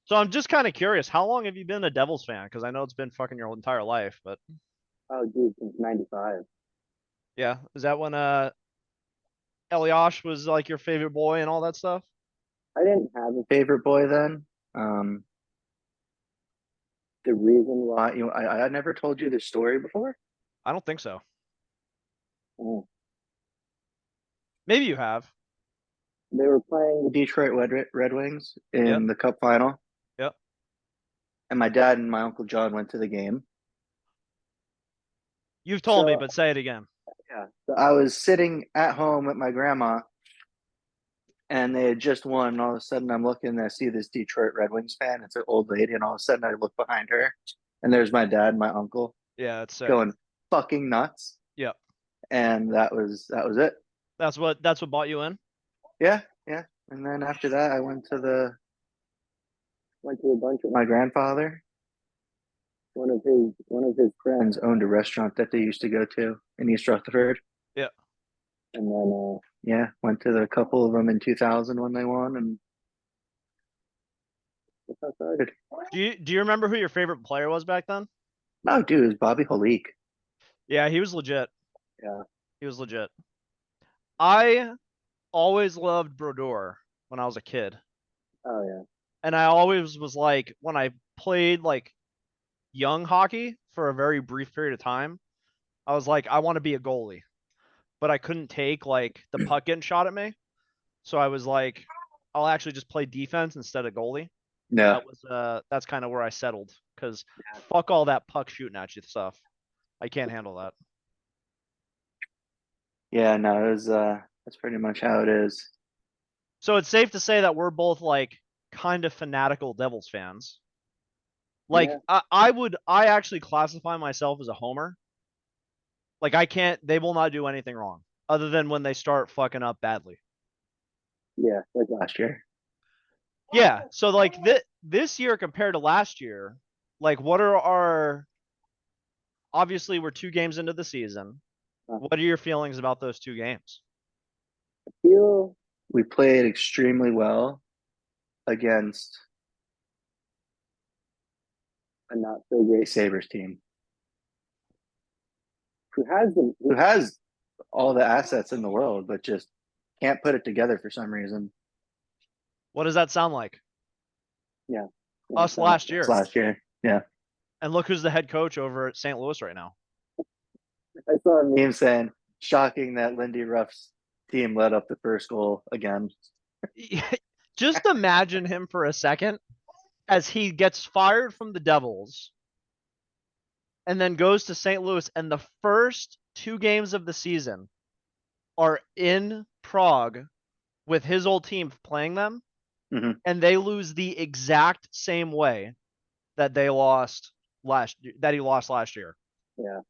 So I'm just kind of curious, how long have you been a Devils fan? Because I know it's been fucking your entire life, but Oh, dude, since '95. yeah, is that when Eliash was like your favorite boy and all that stuff? I didn't have a favorite boy then. Um, the reason why, I never told you this story before. I don't think so. Oh, Maybe you have. they were playing the Detroit Red Wings Yep. in the Cup final, Yep. and my dad and my uncle John went to the game. You've told me, So but say it again. yeah, so I was sitting at home with my grandma, and they had just won. And all of a sudden, I'm looking and I see this Detroit Red Wings fan. It's an old lady, and all of a sudden, I look behind her, and there's my dad and my uncle Yeah, it's sick. going fucking nuts. Yep. And that was it. That's what bought you in. Yeah, yeah. And then after that, I went to a bunch with my grandfather. One of his friends owned a restaurant that they used to go to in East Rutherford, Yeah. and then yeah, went to the couple of them in 2000 when they won, and that's how I started. Do you remember who your favorite player was back then? No, dude, it was Bobby Holik. Yeah, he was legit. Yeah. He was legit. I always loved Brodeur when I was a kid. Oh yeah. And I always was like, when I played like young hockey for a very brief period of time, I was like, I want to be a goalie, but I couldn't take like the puck getting shot at me. So I was like, I'll actually just play defense instead of goalie. And No. that's kind of where I settled because fuck all that puck shooting at you stuff. I can't handle that. Yeah, no, it was that's pretty much how it is. So it's safe to say that we're both like kind of fanatical Devils fans. Like Yeah, I actually classify myself as a homer. Like I can't they will not do anything wrong other than when they start fucking up badly. yeah, like last year. Yeah, so like this year compared to last year, like what are our obviously we're 2 games into the season. I What are your feelings about those 2 games? feel we played extremely well against a not so great Sabres team who has all the assets in the world, but just can't put it together for some reason. What does that sound like? Yeah, yeah, Us last that's year. last year. Yeah, And look who's the head coach over at St. Louis right now. I saw a meme saying, "Shocking that Lindy Ruff's team let up the first goal again." Just imagine him for a second as he gets fired from the Devils and then goes to St. Louis, and the first 2 games of the season are in Prague with his old team playing them, Hmm. and they lose the exact same way that he lost last year. Yeah,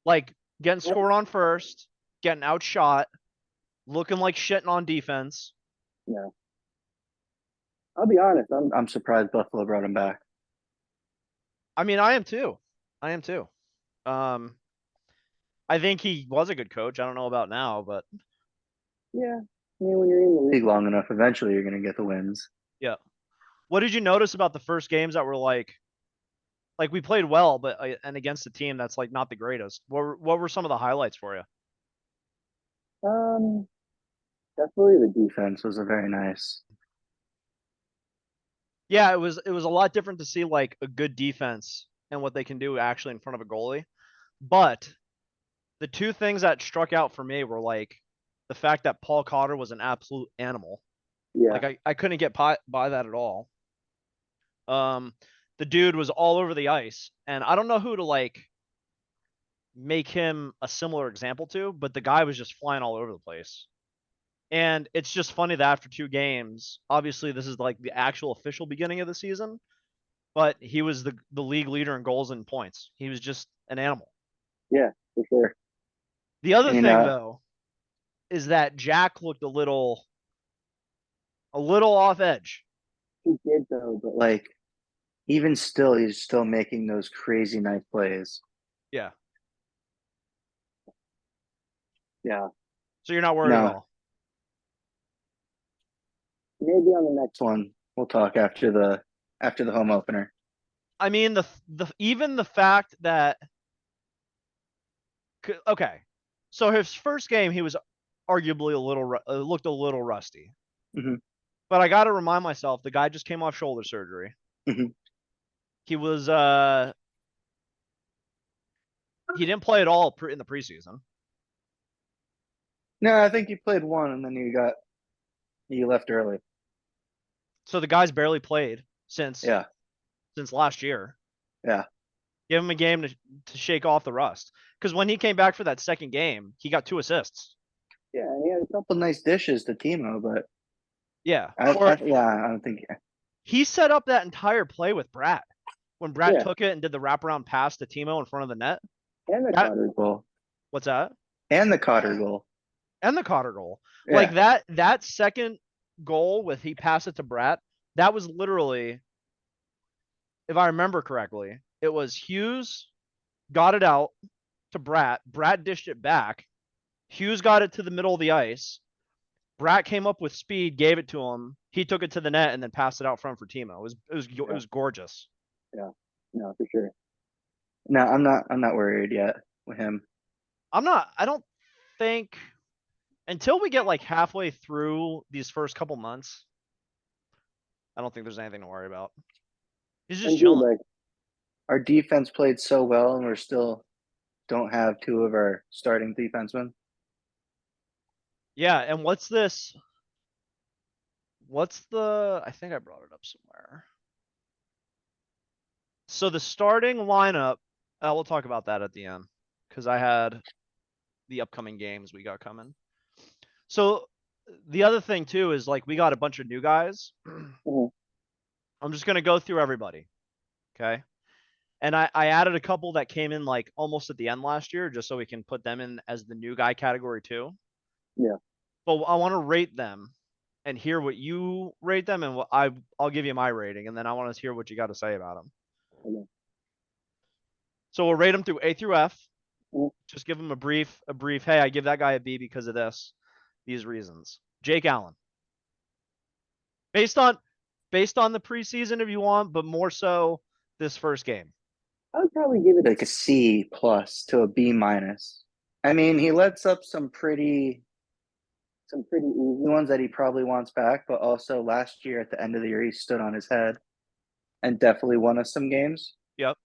Like getting scored on first, getting outshot, looking like shitting on defense. yeah. I'll be honest. I'm surprised Buffalo brought him back. I mean, I am too. I am too. Um, I think he was a good coach. I don't know about now, but Yeah, I mean, when you're in the league long enough, eventually you're going to get the wins. yeah. What did you notice about the first games that were like we played well, but and against a team that's like not the greatest? What were some of the highlights for you? Um, Definitely the defense was a very nice. Yeah, it was a lot different to see like a good defense and what they can do actually in front of a goalie. But the two things that struck out for me were like the fact that Paul Cotter was an absolute animal. Yeah, Like I couldn't get by that at all. Um, the dude was all over the ice, and I don't know who to like make him a similar example to, but the guy was just flying all over the place. And it's just funny that after 2 games, obviously this is like the actual official beginning of the season, but he was the league leader in goals and points. He was just an animal. yeah, for sure. The other And thing though is that Jack looked a little off edge. he did though, but like even still, he's still making those crazy nice plays. Yeah. Yeah. So you're not worried at No, all. maybe on the next one we'll talk after the after the home opener. I mean, the even the fact that okay, so his first game he was arguably a little looked a little rusty, Hmm. but I got to remind myself the guy just came off shoulder surgery. Hmm. He was he didn't play at all in the preseason. No, I think you played one and then you left early. So the guy's barely played Yeah, since last year. yeah, Give him a game to shake off the rust. Because when he came back for that second game, he got 2 assists. yeah. He had a couple nice dishes to Timo, but Yeah. Or yeah, I don't think. he set up that entire play with Brat when Brat Yeah, took it and did the wraparound pass to Timo in front of the net. and the That Cotter goal, what's that? and the Cotter goal. And the Cotter goal. Like Yeah, that second goal with he passed it to Brat, that was literally, if I remember correctly, it was Hughes got it out to Brat. Brat dished it back. Hughes got it to the middle of the ice. Brat came up with speed, gave it to him. He took it to the net and then passed it out front for Timo. It yeah, was gorgeous. yeah. No, for sure. No, I'm not worried yet with him. I'm not. I don't think until we get like halfway through these first couple months, I don't think there's anything to worry about. He's just And dude, chilling. like our defense played so well, and we're still don't have two of our starting defensemen. Yeah. And what's this? What's the? I think I brought it up somewhere. So the starting lineup. We'll talk about that at the end because I had the upcoming games we got coming. So the other thing too is like we got a bunch of new guys. Mhm. I'm just gonna go through everybody. Okay. And I added a couple that came in like almost at the end last year, just so we can put them in as the new guy category too. Yeah. But I want to rate them and hear what you rate them, and I'll give you my rating, and then I want to hear what you got to say about them. Okay. So we'll rate them through A through F. Mhm. Just give them a brief. Hey, I give that guy a B because of this, these reasons. Jake Allen, based on the preseason if you want, but more so this first game. I would probably give it like a C plus to a B minus. I mean, he lets up some pretty easy ones that he probably wants back, but also last year at the end of the year he stood on his head and definitely won us some games. Yep,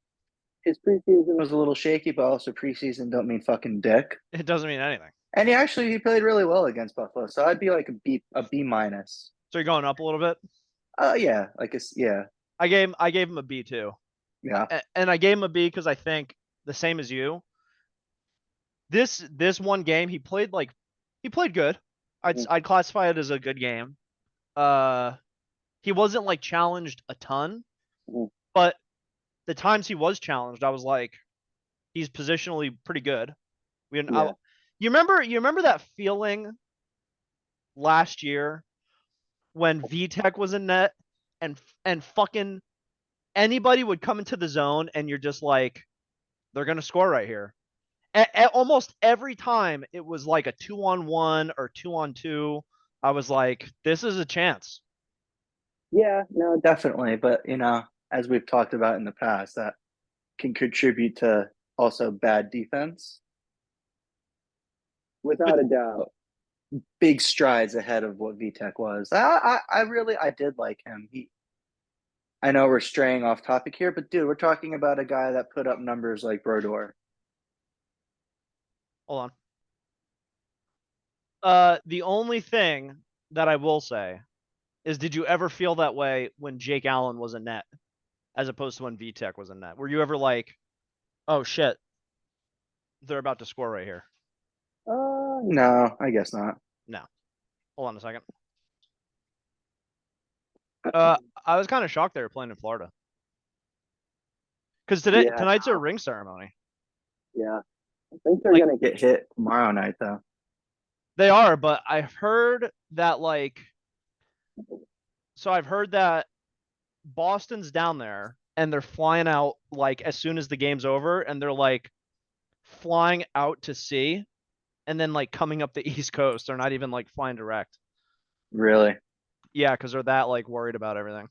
His preseason was a little shaky, but also preseason don't mean fucking dick. it doesn't mean anything. And he played really well against Buffalo, so I'd be like a B minus. So you're going up a little bit. Yeah, yeah, I gave him a B too. yeah. And I gave him a B because I think the same as you. This one game he played good. Mhm. I'd classify it as a good game. Uh, he wasn't like challenged a ton, Mhm. but the times he was challenged, I was like, he's positionally pretty good. We Yeah, you remember that feeling last year when VTech was in net and fucking anybody would come into the zone and you're just like, they're gonna score right here. Almost every time it was like a 2-on-1 or 2-on-2. I was like, this is a chance. yeah, no, definitely. But as we've talked about in the past, that can contribute to also bad defense, But without a doubt. Big strides ahead of what VTech was. I did like him. I know we're straying off topic here, but dude, we're talking about a guy that put up numbers like Brodor. hold on. The only thing that I will say is, did you ever feel that way when Jake Allen was in net, as opposed to when VTech was in net? Were you ever like, oh shit, they're about to score right here? No, I guess not. No. Hold on a second. I was kind of shocked they were playing in Florida because Yeah, tonight's a ring ceremony. yeah. I think they're Like gonna get hit tomorrow night, though. they are, but I've heard that I've heard that Boston's down there and they're flying out like as soon as the game's over, and they're like flying out to sea and then like coming up the East Coast. They're not even like flying direct. Really? Yeah, because they're that like worried about everything.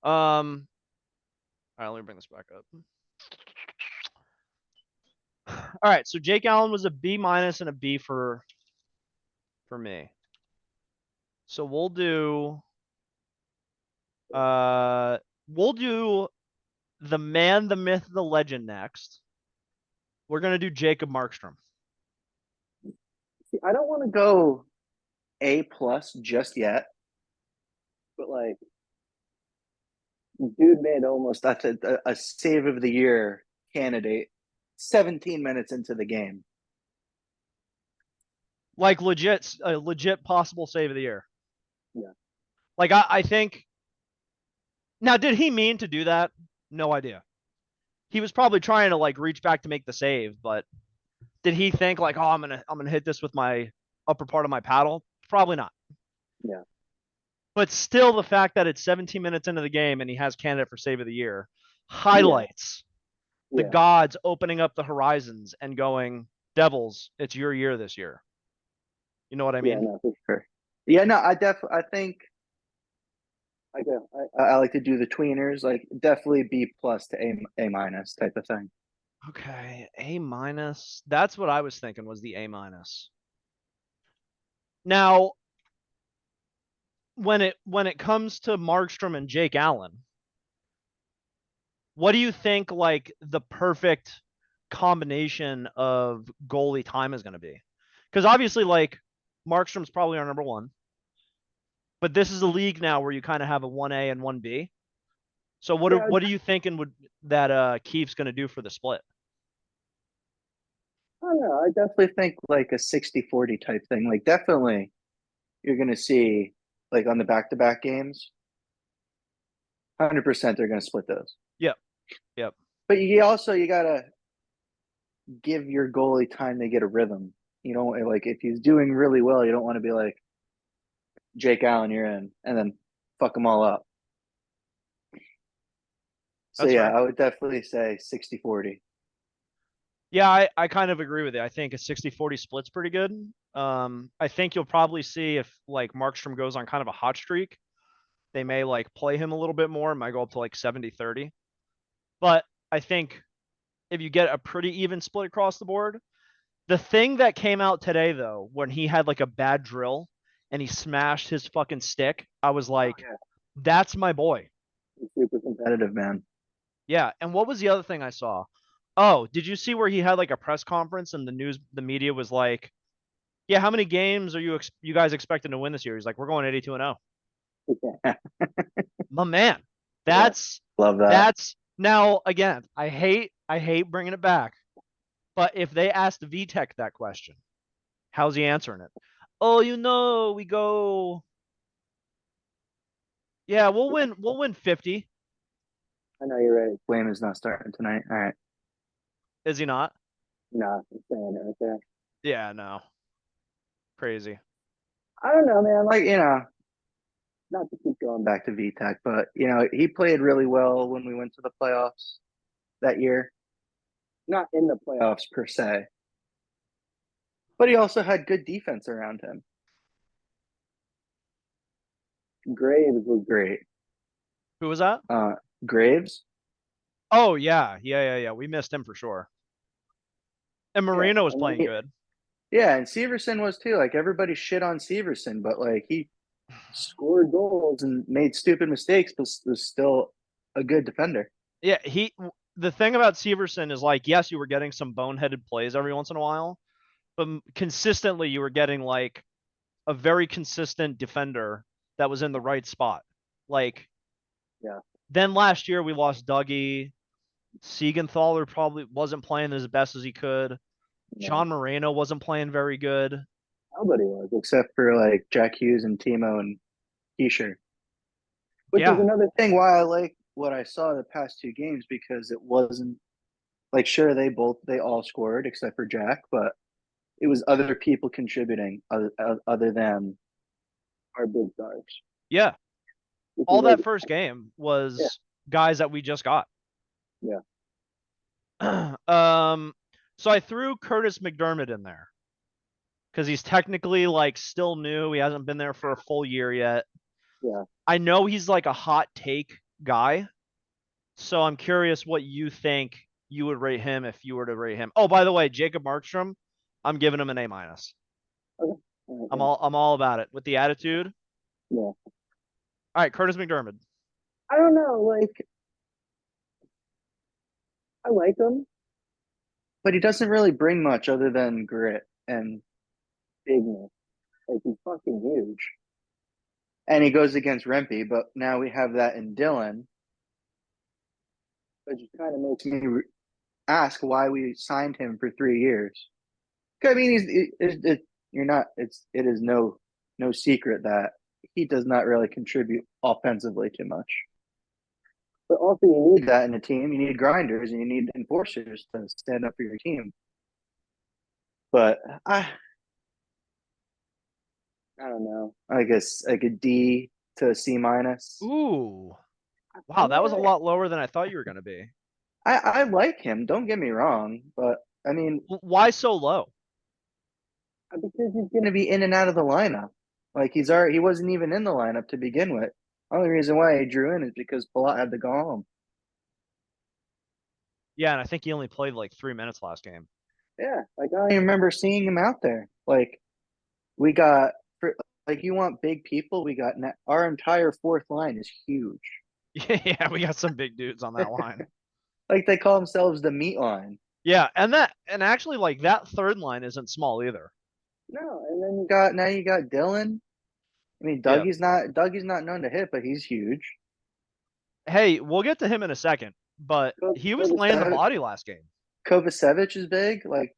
All right, let me bring this back up. All right, so Jake Allen was a B minus and a B for me. So uh we'll do the man, the myth, the legend next. We're gonna do Jacob Markstrom. See, I don't want to go A plus just yet, but like, dude made almost that's a save of the year candidate 17 minutes into the game. Like legit, a legit possible save of the year. Yeah. Like I think. Now, did he mean to do that? No idea. He was probably trying to like reach back to make the save, but did he think like, oh, I'm gonna hit this with my upper part of my paddle? Probably not. Yeah. But still, the fact that it's 17 minutes into the game and he has candidate for save of the year Yeah. highlights the Yeah. gods opening up the horizons and going, Devils, it's your year this year. You know what I Yeah, mean? no, for sure. Yeah, no, I think I like to do the tweeners, like definitely B plus to A minus type of thing. Okay, A minus. That's what I was thinking was the A minus. Now, when it comes to Markstrom and Jake Allen, what do you think like the perfect combination of goalie time is going to be? Because obviously, like Markstrom's probably our number one, but this is a league now where you kind of have a 1A and 1B. So what are Yeah, what are you thinking would that Keefe's going to do for the split? I don't know. I definitely think like a 60-40 type thing. Like definitely you're gonna see like on the back-to-back games, 100% they're gonna split those. Yep, yep, But you gotta give your goalie time to get a rhythm. You know, like if he's doing really well, you don't want to be like Jake Allen, you're in, and then fuck them all up. So that's yeah, fair. I would definitely say 60-40. Yeah, I kind of agree with it. I think a 60-40 split's pretty good. I think you'll probably see if like Markstrom goes on kind of a hot streak, they may like play him a little bit more. It might go up to like 70-30. But I think if you get a pretty even split across the board, the thing that came out today though, when he had like a bad drill and he smashed his fucking stick, I was Oh like, yeah, that's my boy. he's super competitive, man. Yeah. And what was the other thing I saw? Oh, did you see where he had like a press conference and the media was like, yeah, how many games are you guys expecting to win this year? He's like, we're going 82-0. Yeah, My man. yeah, That's love that. that's now again, I hate bringing it back. But if they asked VTech that question, how's he answering it? Oh, we go, yeah, we'll win 50. I know you're right. Flame is not starting tonight. All right, Is he not? no, I'm saying it right there. Yeah, no. Crazy. I don't know, man. Like not to keep going back to VTech, but he played really well when we went to the playoffs that year. Not in the playoffs per se, but he also had good defense around him. Graves was great. Who was that? Uh, Graves, Oh yeah. We missed him for sure. And yeah, Marino was and then playing good. yeah, and Severson was too. Like everybody shit on Severson, but like he scored goals and made stupid mistakes, but was still a good defender. Yeah, the thing about Severson is like, yes, you were getting some boneheaded plays every once in a while, but consistently you were getting like a very consistent defender that was in the right spot. Like Yeah, then last year we lost Dougie. Siegenthaler probably wasn't playing as best as he could. no, John Moreno wasn't playing very good. nobody was except for like Jack Hughes and Timo and Keisher, which is Yeah, another thing why I like what I saw the past two games because it wasn't like sure they all scored except for Jack, but it was other people contributing other than our big stars, yeah. which is All like that first game yeah, was guys that we just got. yeah, um, so I threw Curtis McDermott in there because he's technically like still new. He hasn't been there for a full year yet. yeah, I know he's like a hot take guy. So I'm curious what you think you would rate him if you were to rate him. Oh, by the way, Jacob Markstrom, I'm giving him an A minus. Okay. All right, I'm all about it with the attitude. yeah. All right, Curtis McDermott. I don't know. Like, I like him, but he doesn't really bring much other than grit and bigness. Like, he's fucking huge. And he goes against Rempe, but now we have that in Dylan, which kind of makes me ask why we signed him for 3 years. I mean, you're not. It is no secret that he does not really contribute offensively too much. But also, you need that in a team. You need grinders and you need enforcers to stand up for your team. But I don't know. I guess like a D to a C minus. Ooh, wow, that was a Yeah, lot lower than I thought you were going to be. I like him. Don't get me wrong, but I mean, Why so low? because he's going to be in and out of the lineup. Like he wasn't even in the lineup to begin with. Only reason why he drew in is because Palat had to go home. Yeah, and I think he only played like 3 minutes last game. Yeah, like I don't even remember seeing him out there. Like we got for like you want big people. We got our entire fourth line is huge. Yeah, we got some big dudes on that line. Like they call themselves the meat line. Yeah, and actually like that third line isn't small either. No, and then you got Dylan. I mean, Yeah. Dougie's not known to hit, but he's huge. Hey, we'll get to him in a second, but he was laying the Kovacevic, body last game. Kovacevic is big. Like,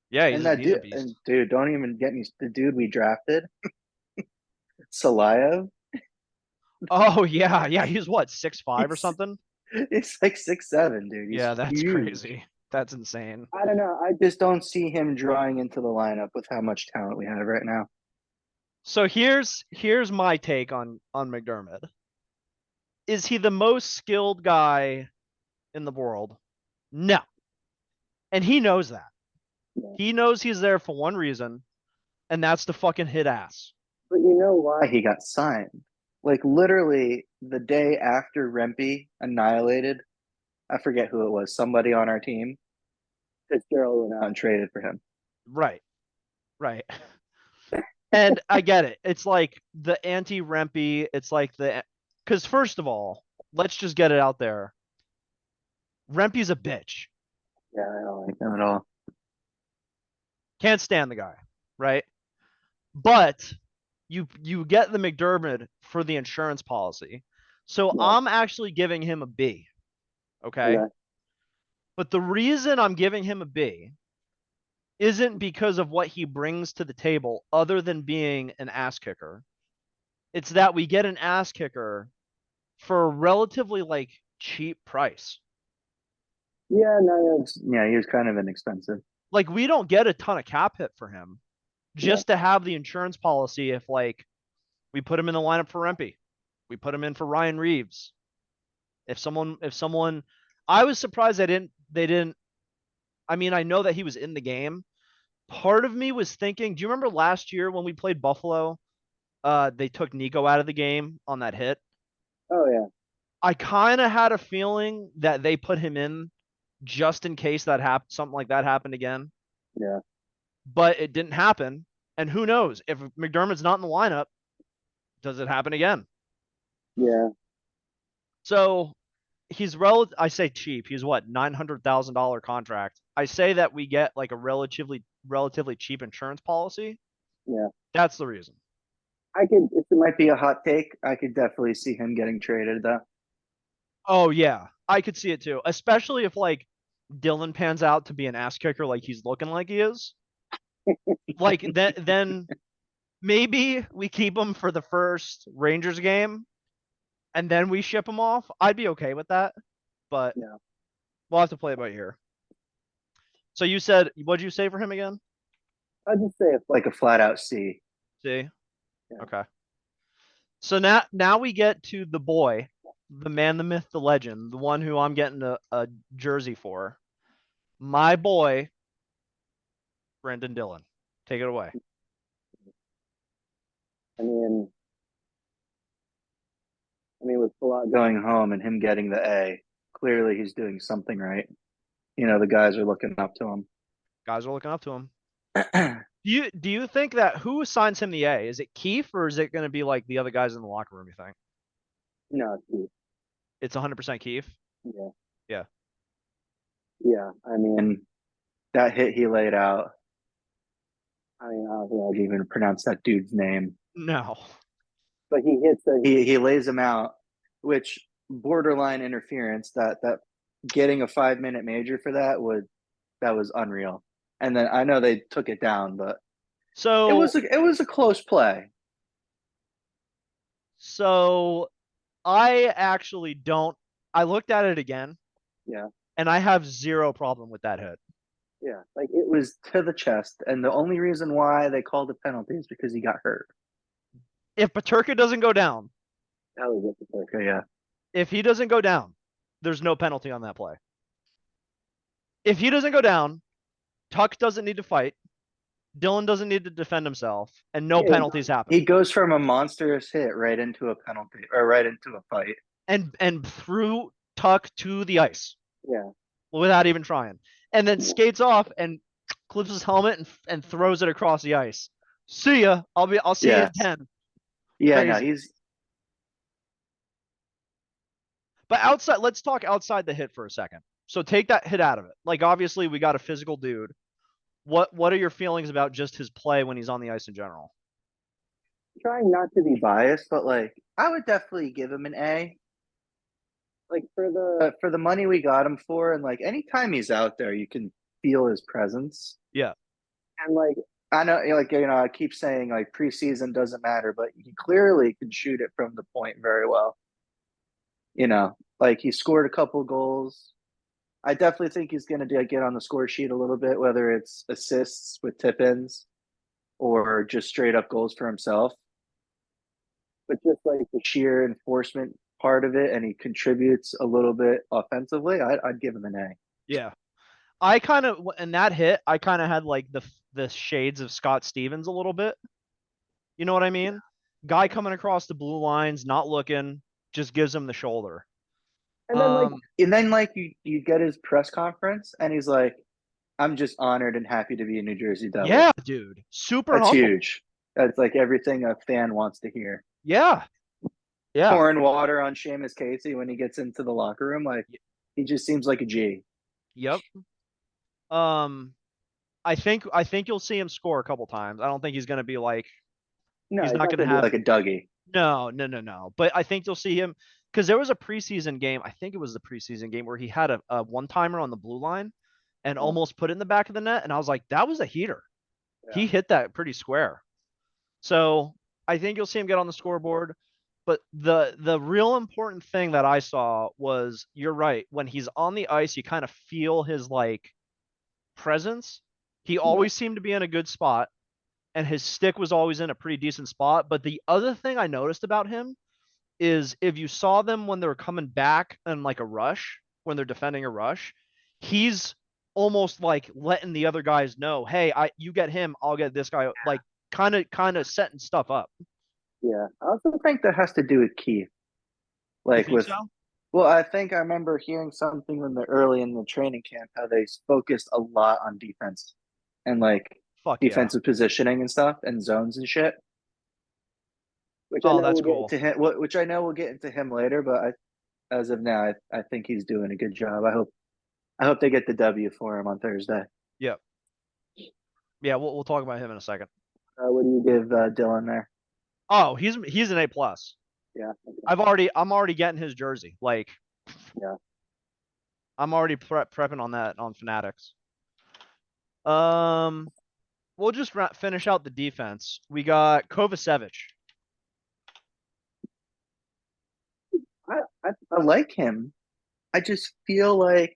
Yeah, and he's a and beast. dude, don't even get me the dude we drafted, Salayev. Oh yeah, yeah, he's what, 6'5" or He's something? he's like 6'7", dude. He's Yeah, that's huge. crazy. That's insane. I don't know. I just don't see him drawing into the lineup with how much talent we have right now. So here's my take on McDermott. Is he the most skilled guy in the world? No. And he knows that. Yeah. He knows he's there for one reason, and that's to fucking hit ass. But you know why he got signed? Like literally the day after Rempe annihilated, I forget who it was, somebody on our team. Fitzgerald went out and traded for him. Right. Right. And I get it. It's like the anti Rempy. It's like because first of all, let's just get it out there. Rempy's a bitch. Yeah, I don't like him at all. Can't stand the guy, right? But you get the McDermott for the insurance policy. So Yeah. I'm actually giving him a B. Okay. Okay. But the reason I'm giving him a B isn't because of what he brings to the table other than being an ass kicker. It's that we get an ass kicker for a relatively like cheap price. Yeah, no, yeah, he was kind of inexpensive. Like we don't get a ton of cap hit for him Yeah. just to have the insurance policy if like we put him in the lineup for Rempe. We put him in for Ryan Reeves. If someone I was surprised they didn't I mean I know that he was in the game. Part of me was thinking, do you remember last year when we played Buffalo? They took Nico out of the game on that hit. Oh yeah. I kind of had a feeling that they put him in just in case something like that happened again. Yeah. But it didn't happen. And who knows if McDermott's not in the lineup, does it happen again? Yeah. So I say cheap. He's what, $900,000 contract. I say that we get like a relatively cheap insurance policy. Yeah. That's the reason. I could if it might be a hot take, I could definitely see him getting traded though. Oh yeah, I could see it too, especially if like Dylan pans out to be an ass kicker like he's looking like he is. Like then maybe we keep him for the first Rangers game and then we ship him off. I'd be okay with that, but Yeah. we'll have to play it by ear. So you said, what'd you say for him again? I'd just say it's like a flat out C. See? Yeah. Okay. So now we get to the boy, the man, the myth, the legend, the one who I'm getting a jersey for. My boy, Brendan Dillon. Take it away. I mean, I mean, with Palat going home and him getting the A, clearly he's doing something right. The guys are looking up to Guys are looking up to him. him. Do you think that who assigns him the A? Is it Keefe or is it going to be like the other guys in the locker room? You think No, Keith. it's 100% Keefe? Yeah, Yeah. yeah. I mean, that hit he laid out. I mean, I don't think I can even pronounce that dude's name. No. But he hits the he lays him out, which borderline interference. That getting a 5 minute major for that was unreal. And then I know they took it down, but So it was a close play. so I actually don't. I looked at it again, Yeah, and I have zero problem with that hit. yeah. Like it was to the chest, and the only reason why they called a penalty is because he got hurt. If Paterka doesn't go down, That was it. Okay, yeah, if he doesn't go down, there's no penalty on that play. If he doesn't go down, Tuck doesn't need to fight. Dylan doesn't need to defend himself, and no yeah. penalties happen. He goes from a monstrous hit right into a penalty or right into a fight. And threw Tuck to the ice Yeah, without even trying, and then skates off and clips his helmet and throws it across the ice. See ya. I'll see you yeah, in 10. yeah. No, Crazy. he's But outside, let's talk outside the hit for a second. So take that hit out of it. Like obviously we got a physical dude. What are your feelings about just his play when he's on the ice in general? trying not to be biased, but like I would definitely give him an A. Like for the money we got him for, and like anytime he's out there, you can feel his presence. Yeah. And like I know, like I keep saying like preseason doesn't matter, but he clearly can shoot it from the point very well. Like he scored a couple goals. I definitely think he's going to get on the score sheet a little bit, whether it's assists with tip ins or just straight up goals for himself. But just like the sheer enforcement part of it, and he contributes a little bit offensively, I'd give him an A. Yeah. I kind of in that hit, I kind of had like the shades of Scott Stevens a little bit. You know what I mean? Guy coming across the blue lines, not looking, just gives him the shoulder. And then Um, you get his press conference, and he's like, "I'm just honored and happy to be a New Jersey Devil." yeah, dude, super That's humble. huge. That's like everything a fan wants to hear. Yeah, yeah, Pouring water on Seamus Casey when he gets into the locker room, like he just seems like a G. yep. Um, I think you'll see him score a couple times. I don't think he's gonna be like No, he's he's not not gonna going to be have like a Dougie. no, no, no, no. But I think you'll see him because there was a preseason game. I think it was the preseason game where he had a one timer on the blue line and Yeah, almost put it in the back of the net, and I was like, that was a heater. yeah. He hit that pretty square. So I think you'll see him get on the scoreboard. But the real important thing that I saw was you're right. When he's on the ice, you kind of feel his like presence. He Yeah. always seemed to be in a good spot, and his stick was always in a pretty decent spot. But the other thing I noticed about him is if you saw them when they were coming back in like a rush, when they're defending a rush, he's almost like letting the other guys know, hey, you get him, I'll get this guy, like kind of setting stuff up. Yeah. I also think that has to do with Keith. You Like think so? with, well, I think I remember hearing something in the early in the training camp how they focused a lot on defense and like Fuck yeah. defensive positioning and stuff and zones and shit. Which I Oh, know that's we'll get cool. into him. Which I know we'll get into him later, but as of now, I think he's doing a good job. I hope they get the W for him on Thursday. Yeah. Yeah, we'll talk about him in a second. What do you give Dylan there? Oh, he's an A+. Yeah, I'm already getting his jersey. Like yeah. I'm already prepping on that on Fanatics. Um, we'll just finish out the defense. We got Kovacevic. I like him. I just I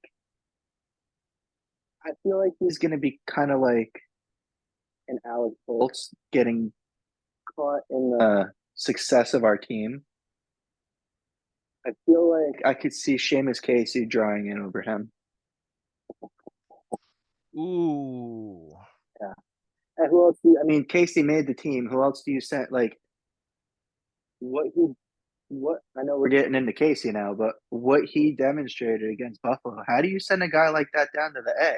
feel like he's gonna be kind of like an Alex Bolts getting caught in the success of our team. I feel like I could see Seamus Casey drawing in over him. Ooh. Yeah. And who else? I mean, Casey made the team. Who else do you send? Like what he? what I know we're getting into Casey now, but what he demonstrated against Buffalo, how do you send a guy like that down to the A?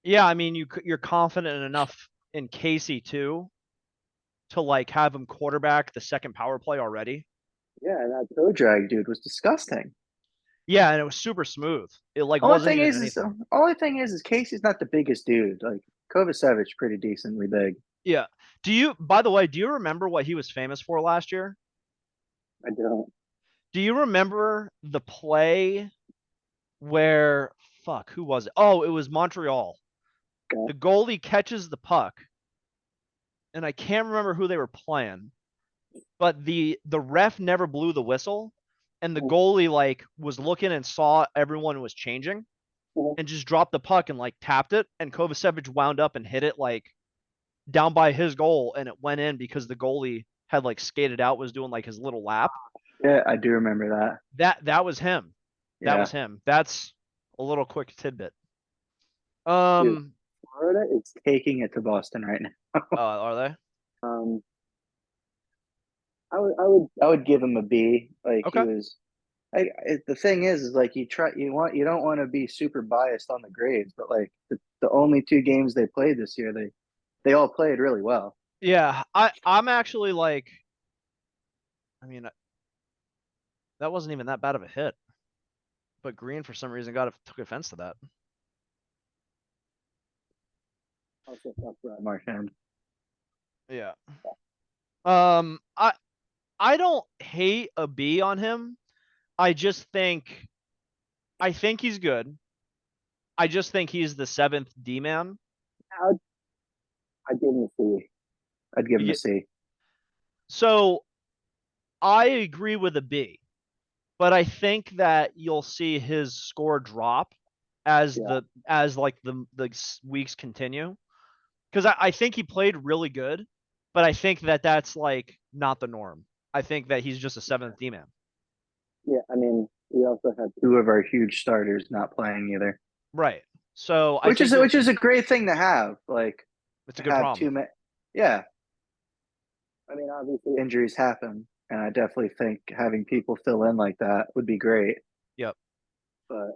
Yeah, I mean you're confident enough in Casey too to like have him quarterback the second power play already. Yeah, that toe drag dude was disgusting. Yeah, and it was super smooth. It like Only wasn't thing even is anything. only thing is Casey's not the biggest dude. Like Kovacevic, pretty decently big. Yeah. Do you, by the way, do you remember what he was famous for last year? I don't. Do you remember the play where, fuck, who was it? Oh, it was Montreal. Okay. The goalie catches the puck, and I can't remember who they were playing, but the ref never blew the whistle, and the goalie like was looking and saw everyone was changing and just dropped the puck and like tapped it, and Kovacevic wound up and hit it like down by his goal, and it went in because the goalie had like skated out, was doing like his little lap. Yeah, I do remember that. That was him. That Yeah, was him. That's a little quick tidbit. dude, Um, Florida is taking it to Boston right now. are they? Um, I would give him a B. Like he Okay. was. The thing is like you don't want to be super biased on the grades, but like the only two games they played this year, they all played really well. Yeah, I'm actually like, I mean, that wasn't even that bad of a hit, but Green for some reason took offense to that. Also, tough Brad Marchand. Yeah. Um, I I don't hate a B on him. I just think I think he's good. I just think he's the seventh D man. I'd, I'd give him a C. I'd give him a Yeah, C. so I agree with a B, but I think that you'll see his score drop Yeah, as like the weeks continue, because I think he played really good, but I think that that's like not the norm. I think that he's just a seventh D man. yeah. I mean, we also had two of our huge starters not playing either, Right. So I which is think you'll which see is a great thing to have. Like it's a to good have problem. two men. Yeah, I mean, obviously injuries happen, and I definitely think having people fill in like that would be great. Yep. But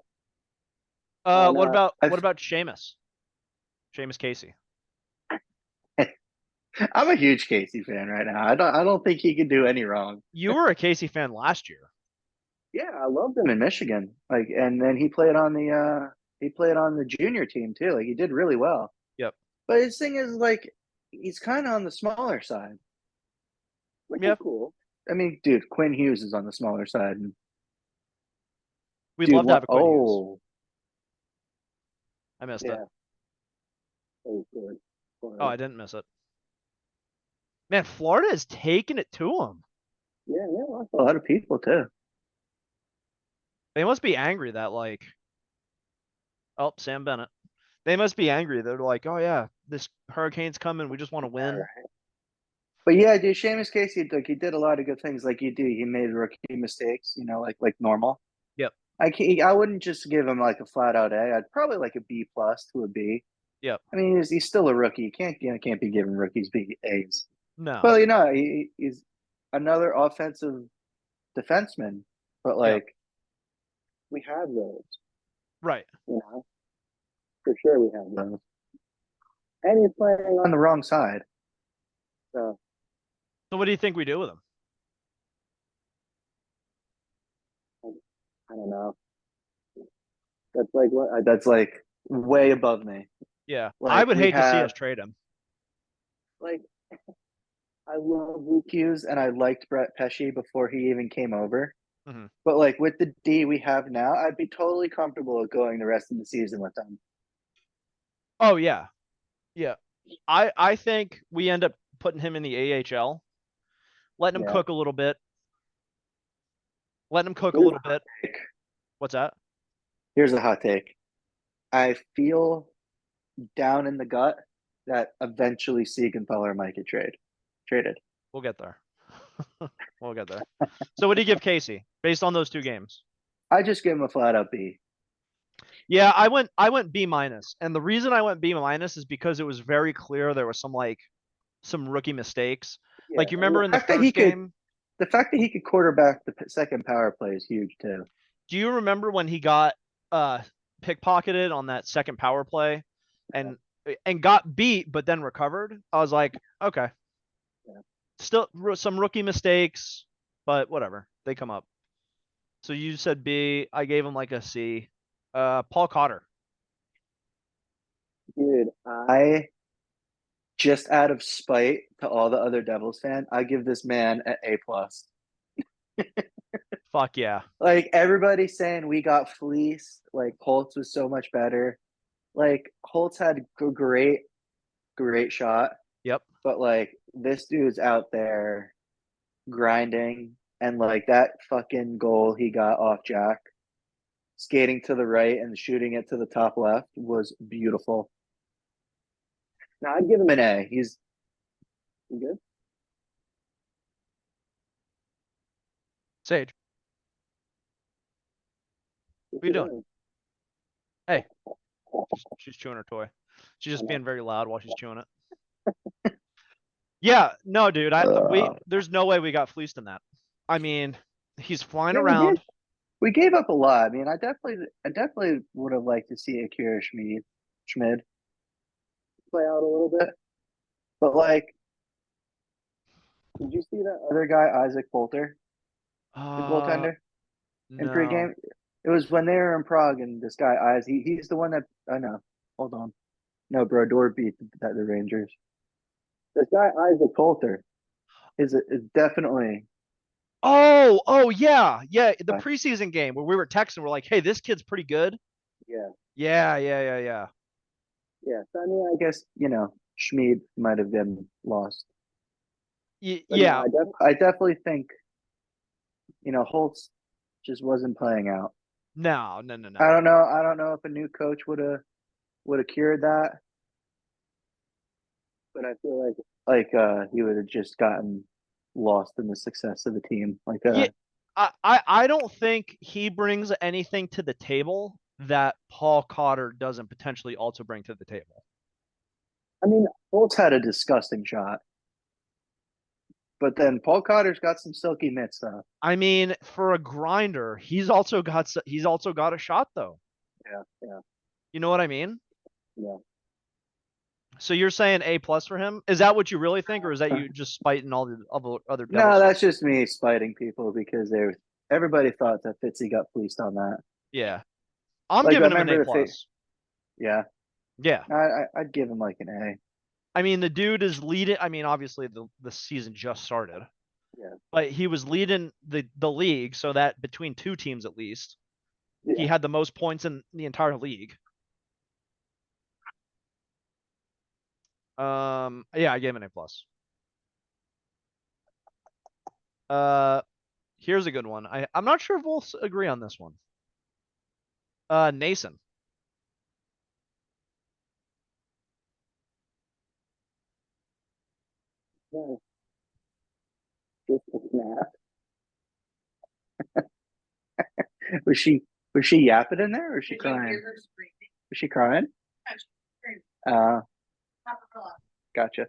What no, about I've Seamus? Seamus Casey. I'm a huge Casey fan right now. I don't think he could do any wrong. You were a Casey fan last year. Yeah, I loved him in Michigan. Like, and then he played on the junior team too. Like, he did really well. Yep. But his thing is like he's kind of on the smaller side, which is Yep. cool. I mean, dude, Quinn Hughes is on the smaller side. And We'd dude, love to what? have a Quinn Hughes. Oh, I missed it. yeah, oh, good. Oh, I didn't miss it. Man, Florida is taking it to him. Yeah, yeah, lost a lot of people too. They must be angry that like, oh, Sam Bennett. They must be angry. They're like, oh yeah, this hurricane's coming. We just want to All win. right. But yeah, dude, Seamus Casey, like he did a lot of good things. Like you do, he made rookie mistakes. Like normal. Yep. I wouldn't just give him like a flat out A. I'd probably like a B plus to a B. Yep. I mean, he's still a rookie. You can't be giving rookies B A's. No. Well, he's another offensive defenseman, but Yep. like we have those, Right. for sure we have those. And he's playing on the wrong side, so So what do you think we do with him? I don't know. That's like what? That's like way above me. Yeah. I Like would we hate to see have us trade him. like I love Luke Hughes and I liked Brett Pesci before he even came over. Hmm. But like with the D we have now, I'd be totally comfortable with going the rest of the season with them. Oh yeah. Yeah. I think we end up putting him in the AHL, letting him Yeah. cook a little bit, letting him cook a Here's a little hot bit. take. What's that? Here's a hot take. I feel down in the gut that eventually Siegenthaler might get traded. We'll get there. We'll get there. So what do you give Casey based on those two games? I just give him a flat out B. Yeah, I went B minus. And the reason I went B minus is because it was very clear there was some rookie mistakes. Yeah, Like you and remember the in the fact that he first could game? the fact that he could quarterback the second power play is huge too. Do you remember when he got uh pickpocketed on that second power play and got beat but then recovered? I was like, okay, Yeah. still some rookie mistakes, but whatever. They come up. So you said B, I gave him like a C. Paul Cotter. Dude, I just out of spite to all the other Devils fan, I give this man an A plus. Fuck yeah. Like everybody saying we got fleeced, like Holtz was so much better. Like Holtz had a great shot, Yep. but like this dude's out there grinding, and like that fucking goal he got off Jack, skating to the right and shooting it to the top left was beautiful. Now I'd give him an A. He's good. Sage, What's what are you he doing? doing? Hey, she's chewing her toy. She's just being very loud while she's chewing it. Yeah, no, dude. There's no way we got fleeced in that. I mean, he's flying Yeah, we did. around. We gave up a lot. I mean, I definitely would have liked to see Akira Schmid play out a little bit. But like, did you see that other guy, Isaac Poulter, the Uh, goaltender, in no. pregame? It was when they were in Prague, and this guy, he's the one that I know. Hold on, no, Brodeur beat the Rangers. This guy, Isaac Poulter, is definitely. Oh, yeah, yeah. The preseason game where we were texting, we're like, "Hey, this kid's pretty good." Yeah, Yeah. yeah. So I mean, I guess Schmid might have been lost, but no, Yeah. I definitely think Holtz just wasn't playing out. No. I don't know if a new coach would have cured that, but I feel like he would have just gotten lost in the success of the team. Yeah, I don't think he brings anything to the table that Paul Cotter doesn't potentially also bring to the table. I mean, Holtz had a disgusting shot, but then Paul Cotter's got some silky mitts though. I mean, for a grinder, he's also got a shot though. Yeah, You know what I mean? yeah. So you're saying A plus for him? Is that what you really think, or is that you just spiting all the other No, Devils that's fans? just me spiting people because everybody thought that Fitzy got fleeced on that. Yeah, I'm Like I giving him an A remember plus. yeah. Yeah, I'd give him like an A. I mean the dude is leading. I mean, obviously the season just started, Yeah, but he was leading the league, so that between two teams at least, he yeah. had the most points in the entire league. Yeah, I gave him an A plus. Uh, here's a good one. I'm not sure if we'll agree on this one. Nason. Yeah, just a snap. Was she was she yapping in there or was she crying? Was she crying? Uh, gotcha.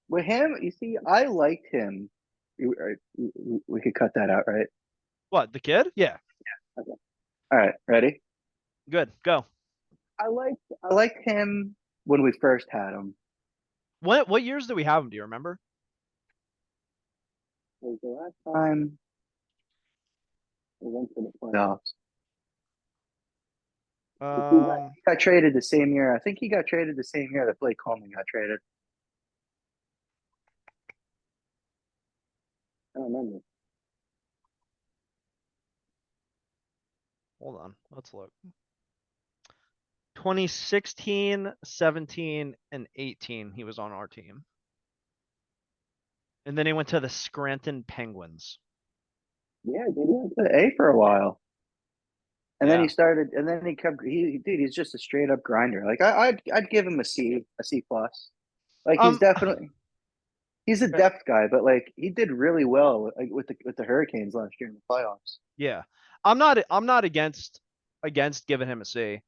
With him, you see, I liked him. We could cut that out, right? What, the kid? Yeah, Okay. All right, ready? good. Go. I liked him when we first had him. What years do we have him? Do you remember? It was the last time we went to the playoffs. Um, He got traded the same year. I think he got traded the same year that Blake Coleman got traded. I don't remember. hold on. Let's look. 2016, 17, and 18, he was on our team. And then he went to the Scranton Penguins. Yeah, dude, he went to A for a while. And then Yeah. he started, and then he kept. Dude, he's just a straight up grinder. Like I'd give him a C plus. Like Um, he's a depth guy, but like he did really well like, with the Hurricanes last year in the playoffs. yeah. I'm not against giving him a C.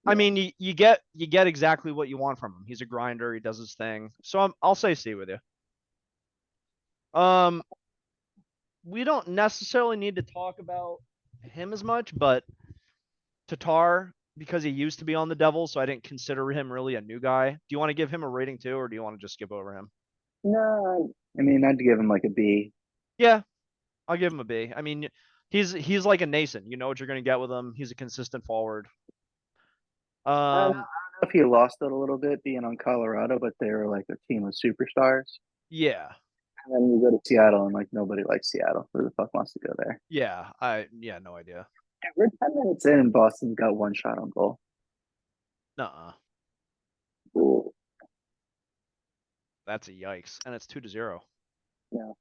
I Yeah, mean, you get exactly what you want from him. He's a grinder. He does his thing. So I'll say C with you. Um, we don't necessarily need to talk about him as much, but Tatar, because he used to be on the Devils, so I didn't consider him really a new guy. Do you want to give him a rating too, or do you want to just skip over him? No, I mean I'd give him like a B. Yeah, I'll give him a B. I mean, he's like a Nason. You know what you're going to get with him. He's a consistent forward. Um, I don't know if he lost it a little bit being on Colorado, but they were like a team of superstars. yeah, And then you go to Seattle and like nobody likes Seattle. Who the fuck wants to go there? yeah, no idea. We're 10 minutes in and Boston's got one shot on goal. Nuh-uh. Ooh, That's a yikes, and it's 2-0. yeah.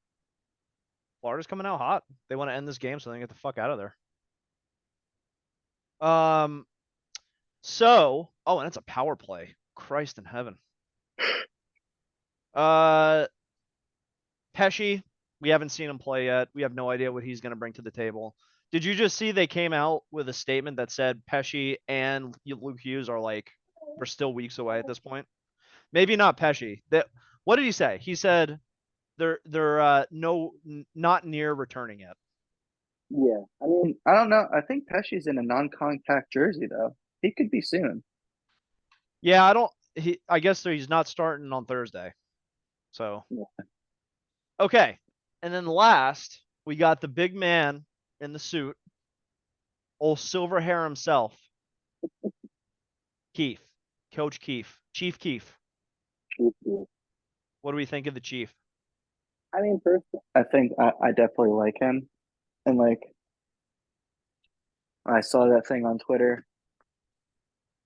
Florida's coming out hot. They want to end this game so they can get the fuck out of there. Um, and it's a power play. Christ in heaven. Uh, Pesci, we haven't seen him play yet. We have no idea what he's going to bring to the table. Did you just see they came out with a statement that said Pesci and Luke Hughes are like we're still weeks away at this point? Maybe not Pesci. That what did he say? He said they're not near returning yet. Yeah. I mean, I don't know. I think Pesci's in a non-contact jersey though. He could be soon. Yeah, I don't. I guess he's not starting on Thursday. So Yeah. okay, and then last we got the big man in the suit, old silver hair himself, Keith, Coach Keith, Chief Keith. What do we think of the Chief? I mean, first, I think I definitely like him. And like, I saw that thing on Twitter.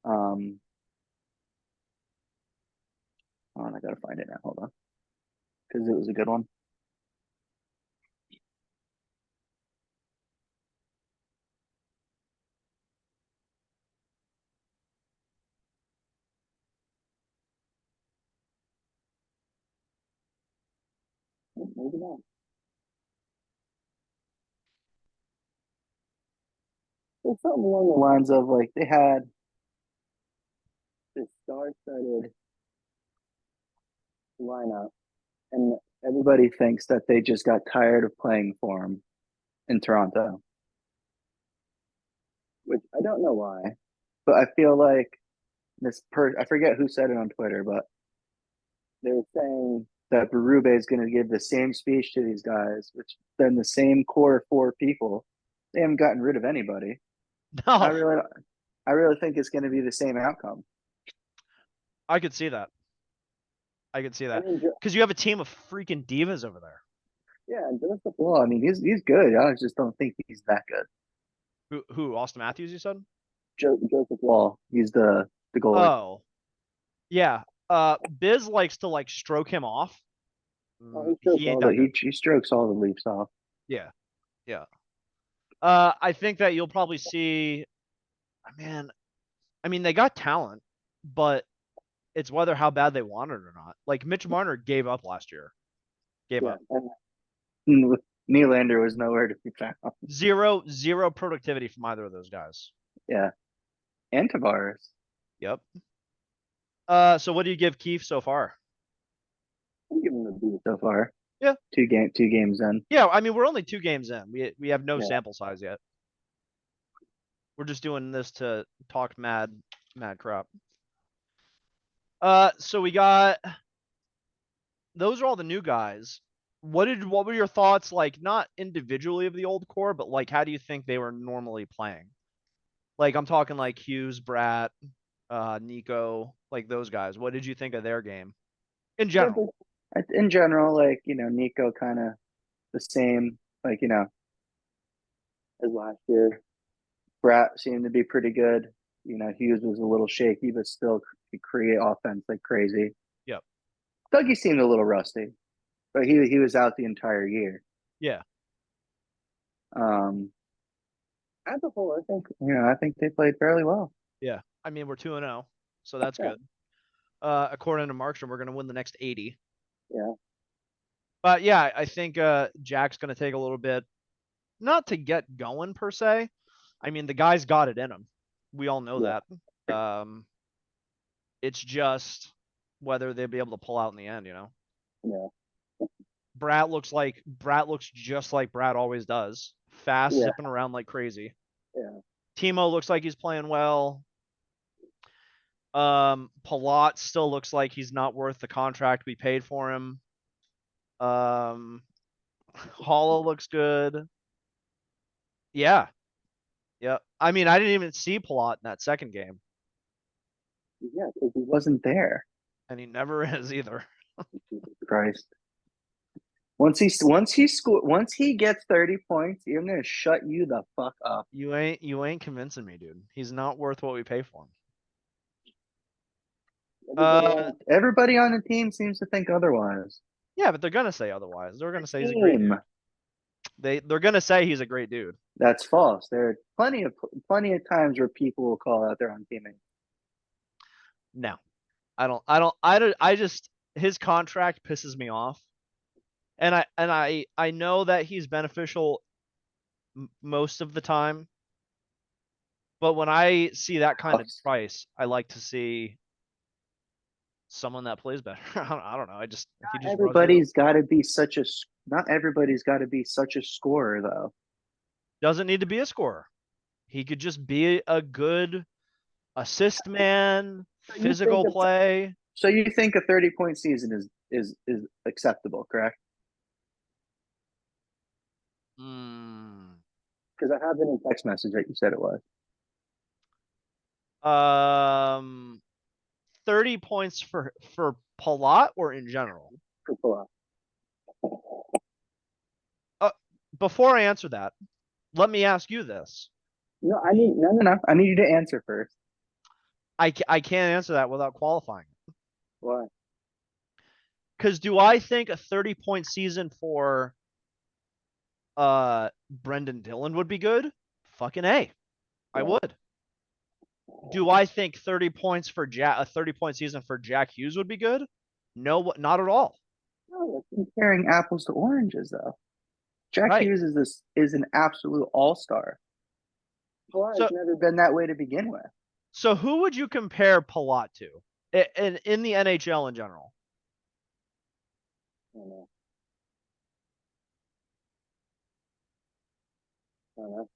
Um, oh, I gotta find it now. Hold on, because it was a good one. Maybe not. It's something along the lines of like they had this star-studded lineup, and everybody thinks that they just got tired of playing for him in Toronto, which I don't know why, but I feel like I forget who said it on Twitter, but they were saying that Berube is going to give the same speech to these guys, which then the same core four people. They haven't gotten rid of anybody. I No, really, I really think it's going to be the same outcome. I could see that. I could see I that mean, because you have a team of freaking divas over there. yeah, Joseph Wall. I mean, he's good. I just don't think he's that good. Who? Austin Matthews? You said? Joseph Wall. He's the goalie. Oh, yeah. Biz likes to like stroke him off. Oh, he strokes He ain't all the that good. he strokes all the Leafs off. Yeah, yeah. I think that you'll probably see. Man, I mean, they got talent, but it's whether how bad they want it or not. Like Mitch Marner gave up last year. Gave Yeah, up. and Nylander was nowhere to be found. Zero productivity from either of those guys. Yeah, and Tavares. Yep. So what do you give Keefe so far? I'm giving him a B so far. Yeah. Two games in. Yeah, I mean we're only 2 games in. We have no Yeah, sample size yet. We're just doing this to talk mad crap. So we got those are all the new guys. What were your thoughts like not individually of the old core, but like how do you think they were normally playing? Like I'm talking like Hughes, Brat, Nico, like those guys. What did you think of their game in general? in general, like Nico kind of the same, like as last year. Brat seemed to be pretty good. Hughes was a little shaky, but still could create offense like crazy. Yep. Dougie seemed a little rusty, but he was out the entire year. Yeah. Um, as a whole, I think they played fairly well. Yeah. I mean, we're 2-0, so that's Yeah, good. According to Markstrom, we're going to win the next 80. yeah, But yeah, I think Jack's going to take a little bit, not to get going per se. I mean, the guy's got it in him. We all know yeah, that. Um, it's just whether they'll be able to pull out in the end, you know? yeah. Brat looks just like Brat always does. Fast, Yeah, zipping around like crazy. yeah. Timo looks like he's playing well. Palat still looks like he's not worth the contract we paid for him. Um, Hollow looks good. Yeah, yeah. I mean, I didn't even see Palat in that second game, Yeah, because he wasn't there. and he never is either. Jesus Christ. Once he gets 30 points, I'm gonna shut you the fuck up. You ain't convincing me, dude. He's not worth what we pay for him. Everybody on the team seems to think otherwise. Yeah, but they're gonna say otherwise. They're gonna say he's a great Team. dude. They're gonna say he's a great dude. That's false. There are plenty of times where people will call out their own teammates. No, I just his contract pisses me off, and I know that he's beneficial most of the time, but when I see that kind of price, I like to see someone that plays better. I don't know. He just rubs me. Everybody's got to be such a not everybody's got to be such a scorer though. Doesn't need to be a scorer. He could just be a good assist man, So you think physical play. so you think a 30-point season is acceptable, correct? Mm, Because I have it in text message that you said it was. um, 30 points for Palat or in general? Uh, Before I answer that, let me ask you this. No, no. I need you to answer first. I can't answer that without qualifying. Why? Because do I think a 30-point season for Brendan Dillon would be good? Fucking A. I Yeah. would. Do I think 30 points for a 30-point season for Jack Hughes would be good? No, not at all. No, that's comparing apples to oranges, though. Jack Right. Hughes is an absolute all-star. Pilar's So never been that way to begin with. so who would you compare Palat to in the NHL in general? I don't know. I don't know.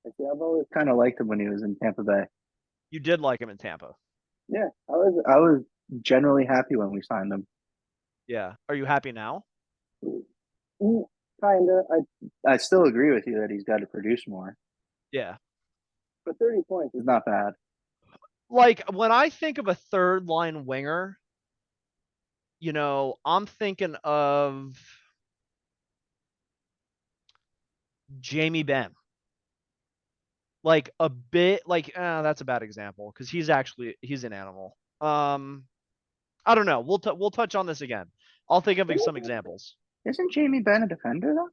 I've always kind of liked him when he was in Tampa Bay. You did like him in Tampa. Yeah, I was generally happy when we signed him. Yeah. Are you happy now? Kinda. I still agree with you that he's got to produce more. Yeah. But 30 points is not bad. Like when I think of a third line winger, I'm thinking of Jamie Benn. Like a bit like that's a bad example because he's an animal. I don't know. We'll touch on this again. I'll think of some examples. Isn't Jamie Benn a defender though?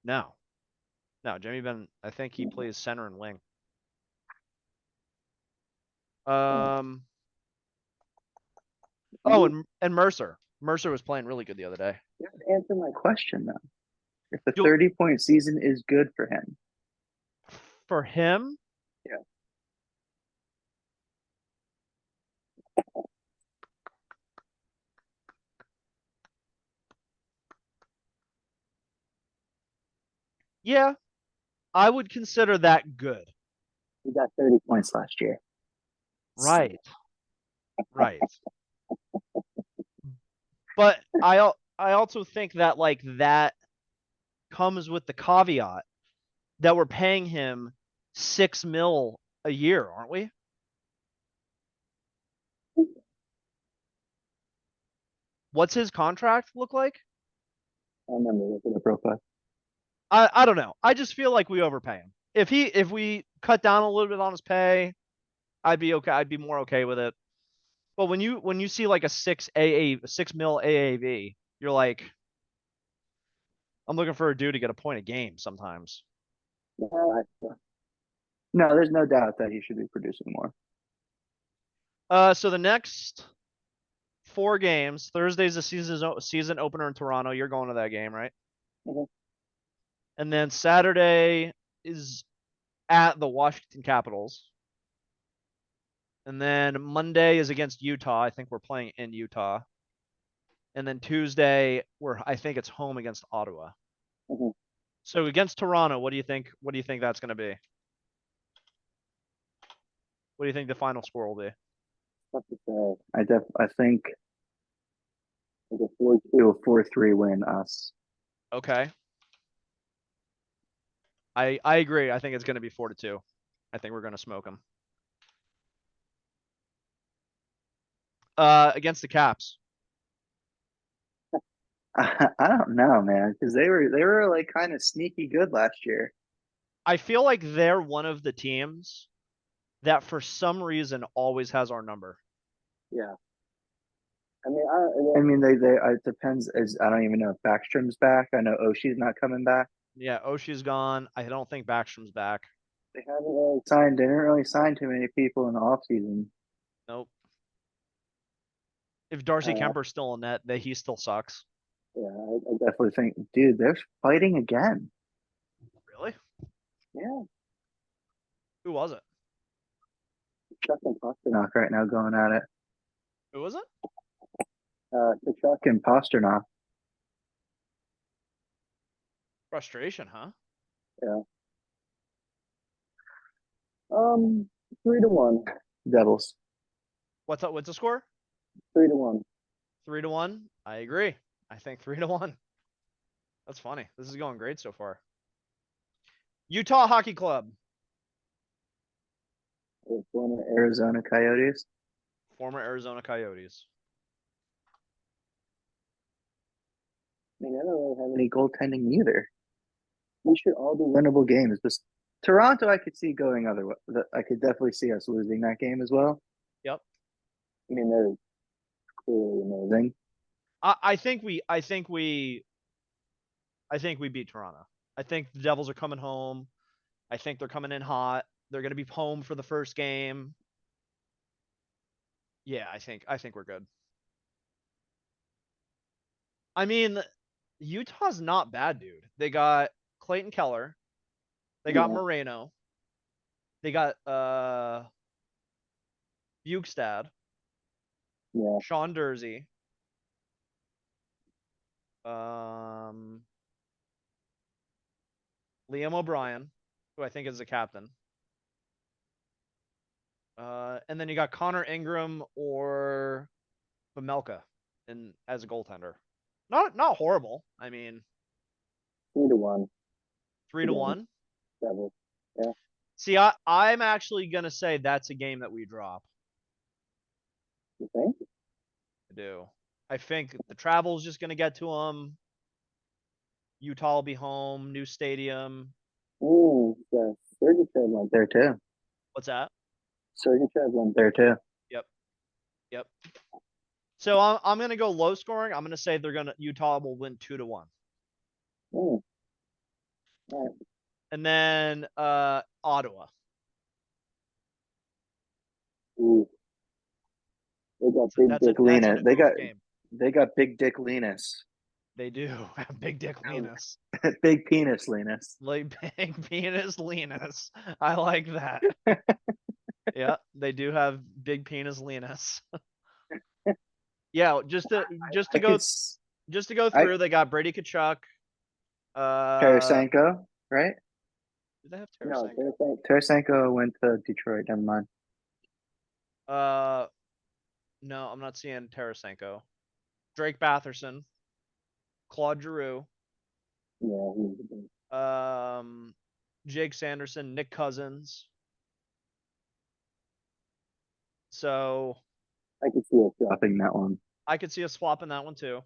No. No, Jamie Benn, I think he plays center and wing. Um oh, and Mercer. Mercer was playing really good the other day. You have to answer my question though. If the Do 30-point season is good for him. For him, Yeah. yeah, I would consider that good. He got 30 points last year. Right. Right. But I also think that like that comes with the caveat that we're paying him 6 mil a year, aren't we? What's his contract look like? I remember looking at profile. I don't know. I just feel like we overpay him. If we cut down a little bit on his pay, I'd be okay. I'd be more okay with it. But when you see like a 6 mil AAV, you're like, I'm looking for a dude to get a point a game sometimes. No, there's no doubt that he should be producing more. So the next 4 games, Thursday's the season opener in Toronto. You're going to that game, right? Mhm. And then Saturday is at the Washington Capitals. And then Monday is against Utah. I think we're playing in Utah. and then Tuesday I think it's home against Ottawa. Mhm. So against Toronto, what do you think? What do you think that's going to be? What do you think the final score will be? Tough to say. I think like a 4-2, 4-3 win us. Okay, I agree. I think it's going to be 4-2. I think we're going to smoke them. Against the Caps, I don't know, man, because they were like kind of sneaky good last year. I feel like they're one of the teams that for some reason always has our number. Yeah. I mean, they it depends. As I don't even know if Backstrom's back. I know Oshi's not coming back. Yeah, Oshie's gone. I don't think Backstrom's back. They haven't really signed. They didn't really sign too many people in the offseason. Nope. If Darcy Uh, Kemper's still in net, that he still sucks. yeah, I definitely think, dude, they're fighting again. Really? Yeah, Who was it? Chuck and Pasternak right now going at it. Who was it? Chuck and Pasternak. Frustration, huh? Yeah. 3-1. Devils. What's the score? 3-1. 3-1. I agree. I think 3-1. That's funny. This is going great so far. Utah Hockey Club, Former Arizona Coyotes. former Arizona Coyotes. I mean, I don't really have any goaltending either. We should all be winnable games. But Toronto, I could see going other way. I could definitely see us losing that game as well. Yep. I mean, they're clearly amazing. I think we beat Toronto. I think the Devils are coming home. I think they're coming in hot. They're going to be home for the first game. Yeah, I think we're good. I mean, Utah's not bad, dude. They got Clayton Keller. They got Yeah, Moreno. They got Bukestad, yeah. Sean Dursey, um, Liam O'Brien, who I think is the captain. And then you got Connor Ingram or Pamelka in as a goaltender. Not horrible. I mean, 3-1 three to again. one. Devils. Yeah, See, I'm actually gonna say that's a game that we drop. you think? I do. I think the travel's just gonna get to them. Utah will be home, new stadium. Yeah. Sergachev went there too. What's that? Sergachev went there too. Yep, yep. So I'm gonna go low scoring. I'm gonna say Utah will win 2-1. Mm, all right. And then Ottawa. Ooh, they got Big That's a Dick that's an Lena. They oof got game. they got Big Dick Linus. They do have big dick Linus. Big penis Linus. Like big penis Linus. I like that. Yeah, they do have big penis Linus. Yeah, I could. just to go I through, they got Brady Kachuk. Uh, Tarasenko, right? do they have No, Tarasenko? Tarasenko went to Detroit. Never mind. Uh, no, I'm not seeing Tarasenko. Drake Batherson, Claude Giroux, Yeah, he was a big. um, Jake Sanderson, Nick Cousins. So I could see us dropping that one. I could see us swapping that one too.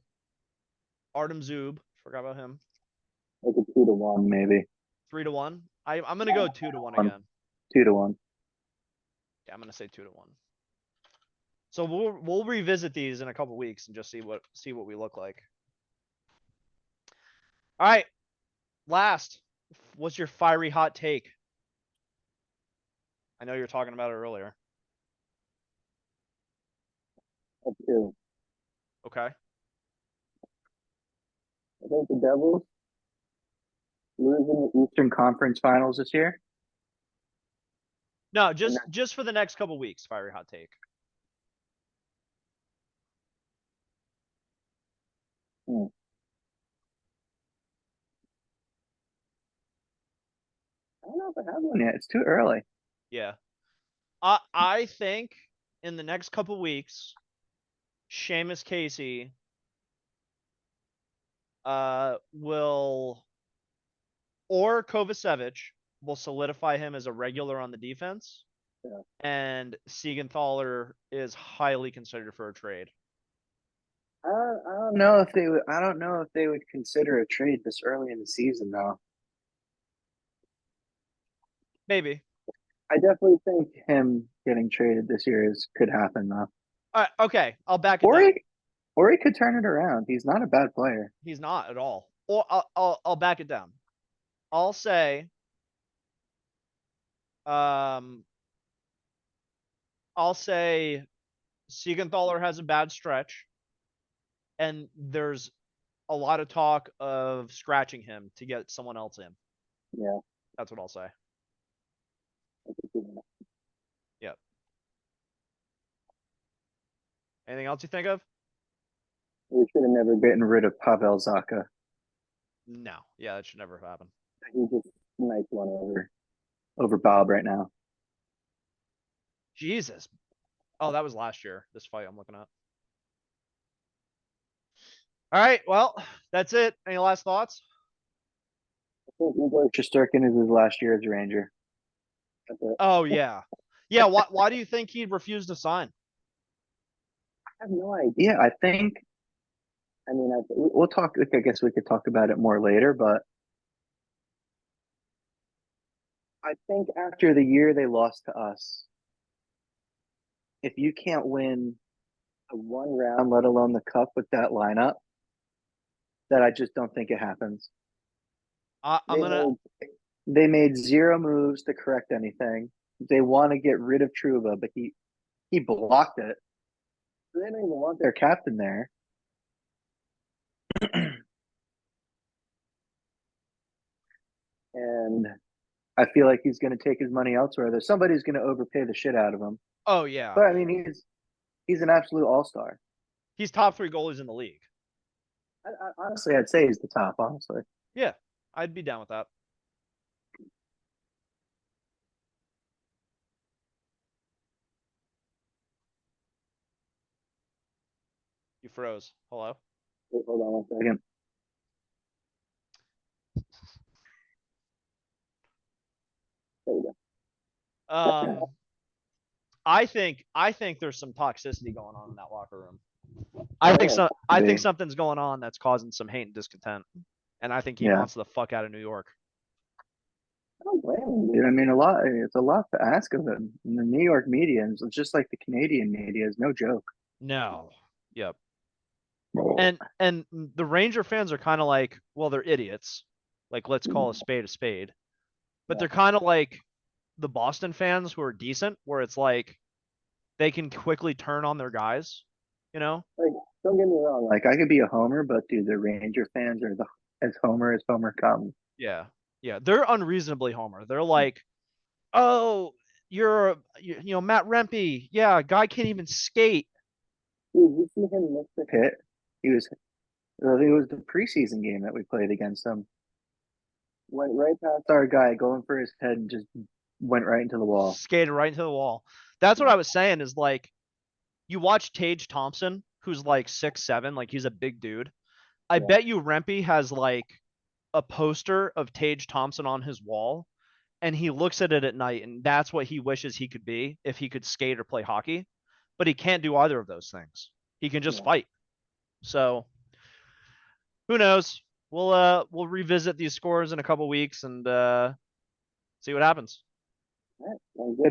Artem Zub, forgot about him. Like a 2-1, maybe. 3-1. I'm gonna go 2-1 One, again. 2-1. Yeah, I'm gonna say 2-1. So we'll revisit these in a couple weeks and just see what we look like. All right, last, what's your fiery hot take? I know you were talking about it earlier. A 2. Okay. I think the Devils losing the Eastern Conference Finals this year. No, And just for the next couple weeks, fiery hot take. Hmm. I don't know if I have one yet. It's too early. Yeah. I think in the next couple weeks, Seamus Casey will or Kovacevic will solidify him as a regular on the defense, Yeah. and Siegenthaler is highly considered for a trade. I don't know if they would. I don't know if they would consider a trade this early in the season, though. Maybe. I definitely think him getting traded this year could happen, though. Okay, I'll back it Or down. he could turn it around. He's not a bad player. He's not at all. Or I'll back it down. I'll say um I'll say Siegenthaler has a bad stretch, and there's a lot of talk of scratching him to get someone else in. Yeah. That's what I'll say. Yep. Anything else you think of? We should have never gotten rid of Pavel Zaka. No. Yeah, that should never happen. He just nice one over Bob right now. Jesus. Oh, that was last year. This fight I'm looking at. All right. Well, that's it. Any last thoughts? I think Igor Shesterkin is his last year as a Ranger. That's it. Oh yeah. Yeah. Why do you think he refused to sign? I have no idea. I think. I mean, we'll talk. I guess we could talk about it more later, but I think after the year they lost to us, if you can't win a one round, let alone the cup with that lineup, that I just don't think it happens. I'm They gonna. made they made zero moves to correct anything. They want to get rid of Truba, but he blocked it. They don't even want their captain there. And I feel like he's going to take his money elsewhere. There's somebody who's going to overpay the shit out of him. Oh yeah. But I mean, he's an absolute all star. He's top 3 goalies in the league. Honestly, I'd say he's the top. Honestly, Yeah, I'd be down with that. You froze. Hello. wait, hold on 1 second. There we Um, I think there's some toxicity going on in that locker room. I think go. so. I think Be. something's going on that's causing some hate and discontent, and I think he Yeah, wants the fuck out of New York. I don't blame him, dude. I mean, It's a lot to ask of him. And the New York media, it's just like the Canadian media, is no joke. No. Yep. Oh. And the Ranger fans are kind of like, well, they're idiots. Like, let's call a spade a spade. But Yeah. they're kind of like the Boston fans who are decent, where it's like they can quickly turn on their guys. You know? Like, don't get me wrong. Like, I could be a homer, but dude, the Ranger fans are the as homer comes. Yeah. Yeah. They're unreasonably homer. They're like, oh, you know, Matt Rempe. Yeah, guy can't even skate. Dude, you see him miss the hit? He was. I think it was the preseason game that we played against him. Went right past our guy, going for his head, and just went right into the wall. Skated right into the wall. That's what I was saying is like you watch Tage Thompson, who's like 6'7", like he's a big dude. I Yeah, bet you Rempe has like a poster of Tage Thompson on his wall, and he looks at it at night, and that's what he wishes he could be if he could skate or play hockey. But he can't do either of those things. He can just yeah. fight. So who knows? We'll revisit these scores in a couple weeks and see what happens. All right, sounds good.